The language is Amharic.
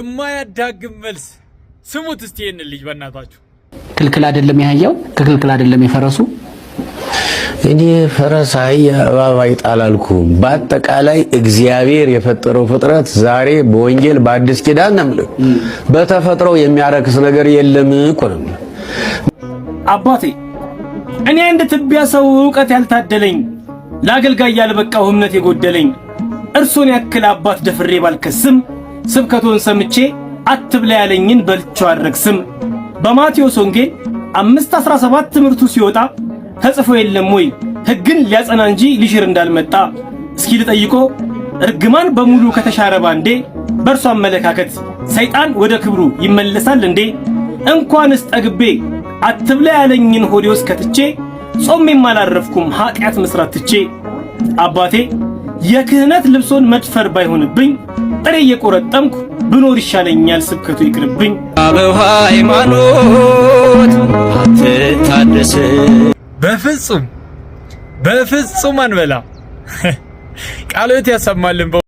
የማያዳግም መልስ ስሙት እስቲ ይሄን ልጅ በእናታችሁ። ክልክል አይደለም ያህያው ክልክል አይደለም የፈረሱ እኔ ፈረስ አህያ እባብ አይጣል አልኩም። በአጠቃላይ እግዚአብሔር የፈጠረው ፍጥረት ዛሬ በወንጌል በአዲስ ኪዳን ነው በተፈጥሮ የሚያረክስ ነገር የለም እኮ ነው። አባቴ እኔ እንደ ትቢያ ሰው ዕውቀት ያልታደለኝ ለአገልጋይ ያልበቃው እምነት የጎደለኝ እርሱን ያክል አባት ደፍሬ ባልከስም ስብከቱን ሰምቼ አትብላ ያለኝን በልቼው አልረክስም። በማቴዎስ ወንጌል 5:17 ትምህርቱ ሲወጣ ተጽፎ የለም ወይ ሕግን ሊያጸና እንጂ ሊሽር እንዳልመጣ? እስኪ ልጠይቆ እርግማን በሙሉ ከተሻረ ባንዴ በእርሱ አመለካከት ሰይጣን ወደ ክብሩ ይመለሳል እንዴ? እንኳንስ ጠግቤ አትብላ ያለኝን ሆዴ ውስጥ ከትቼ ጾሜም አላረፍኩም ኃጢአት መስራት ትቼ። አባቴ የክህነት ልብሶን መድፈር ባይሆንብኝ ጥሬ እየቆረጠምኩ ብኖር ይሻለኛል ስብከቱ ይቅርብኝ። አበው ሃይማኖት አትታደስ በፍጹም አንበላ ቃሎት ያሰማልን።